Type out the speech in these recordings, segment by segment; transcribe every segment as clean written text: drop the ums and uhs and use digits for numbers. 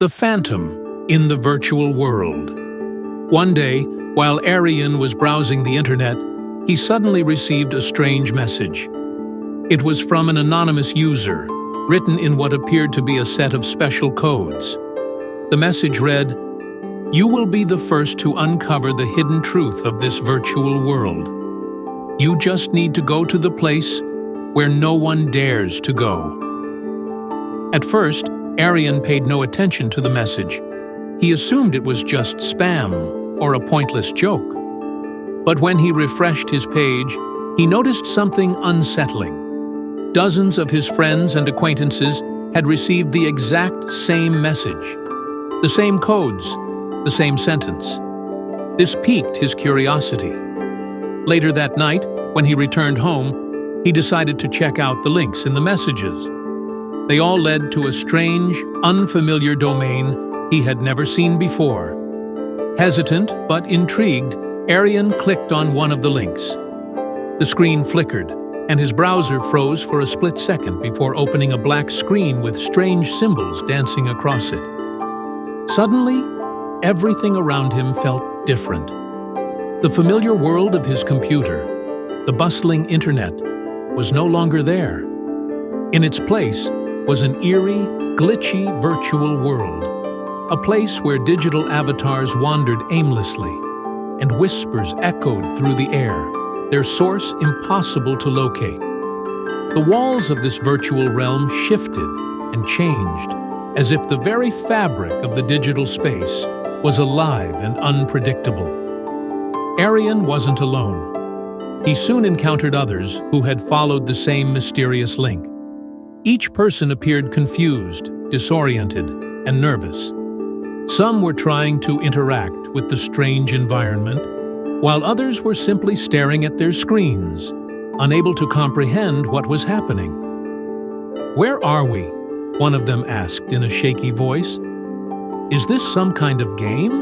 The Phantom in the Virtual World. One day, while Arian was browsing the internet, he suddenly received a strange message. It was from an anonymous user, written in what appeared to be a set of special codes. The message read, "You will be the first to uncover the hidden truth of this virtual world. You just need to go to the place where no one dares to go." At first, Arian paid no attention to the message. He assumed it was just spam or a pointless joke. But when he refreshed his page, he noticed something unsettling. Dozens of his friends and acquaintances had received the exact same message. The same codes, the same sentence. This piqued his curiosity. Later that night, when he returned home, he decided to check out the links in the messages. They all led to a strange, unfamiliar domain he had never seen before. Hesitant but intrigued, Arian clicked on one of the links. The screen flickered, and his browser froze for a split second before opening a black screen with strange symbols dancing across it. Suddenly, everything around him felt different. The familiar world of his computer, the bustling internet, was no longer there. In its place was an eerie, glitchy virtual world, a place where digital avatars wandered aimlessly, and whispers echoed through the air, their source impossible to locate. The walls of this virtual realm shifted and changed, as if the very fabric of the digital space was alive and unpredictable. Arian wasn't alone. He soon encountered others who had followed the same mysterious link. Each person appeared confused, disoriented, and nervous. Some were trying to interact with the strange environment, while others were simply staring at their screens, unable to comprehend what was happening. "Where are we?" one of them asked in a shaky voice. "Is this some kind of game?"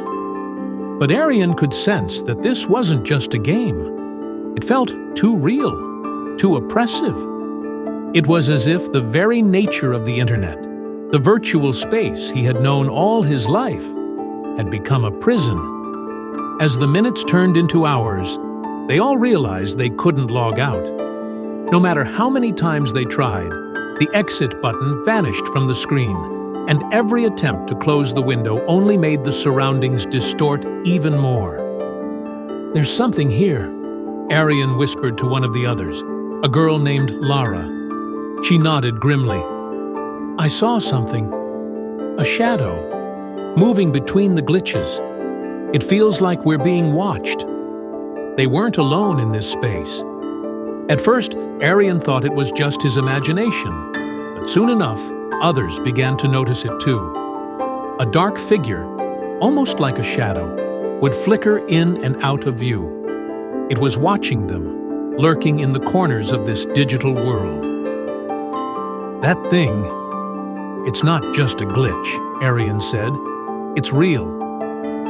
But Arian could sense that this wasn't just a game. It felt too real, too oppressive. It was as if the very nature of the internet, the virtual space he had known all his life, had become a prison. As the minutes turned into hours, they all realized they couldn't log out. No matter how many times they tried, the exit button vanished from the screen, and every attempt to close the window only made the surroundings distort even more. "There's something here," Arian whispered to one of the others, a girl named Lara. She nodded grimly. "I saw something. A shadow. Moving between the glitches. It feels like we're being watched." They weren't alone in this space. At first, Arian thought it was just his imagination, but soon enough, others began to notice it too. A dark figure, almost like a shadow, would flicker in and out of view. It was watching them, lurking in the corners of this digital world. "That thing, it's not just a glitch," Arian said. "It's real.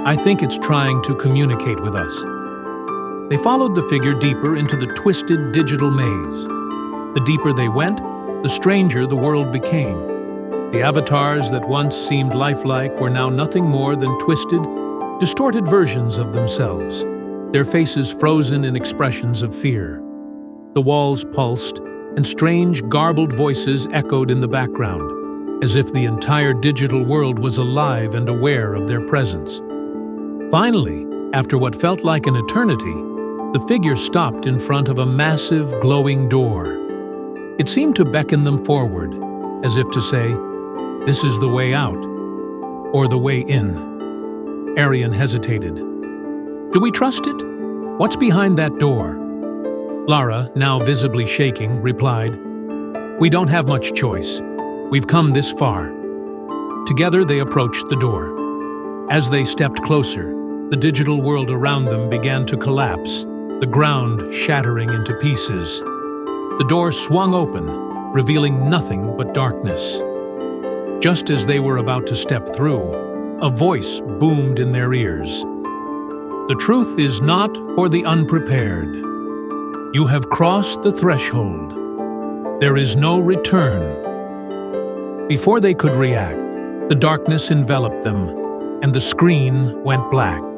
I think it's trying to communicate with us." They followed the figure deeper into the twisted digital maze. The deeper they went, the stranger the world became. The avatars that once seemed lifelike were now nothing more than twisted, distorted versions of themselves, their faces frozen in expressions of fear. The walls pulsed, and strange, garbled voices echoed in the background, as if the entire digital world was alive and aware of their presence. Finally, after what felt like an eternity, the figure stopped in front of a massive, glowing door. It seemed to beckon them forward, as if to say, "This is the way out," or the way in. Arian hesitated. "Do we trust it? What's behind that door?" Lara, now visibly shaking, replied, "We don't have much choice. We've come this far." Together they approached the door. As they stepped closer, the digital world around them began to collapse, the ground shattering into pieces. The door swung open, revealing nothing but darkness. Just as they were about to step through, a voice boomed in their ears. "The truth is not for the unprepared. You have crossed the threshold. There is no return." Before they could react, The darkness enveloped them, and the screen went black.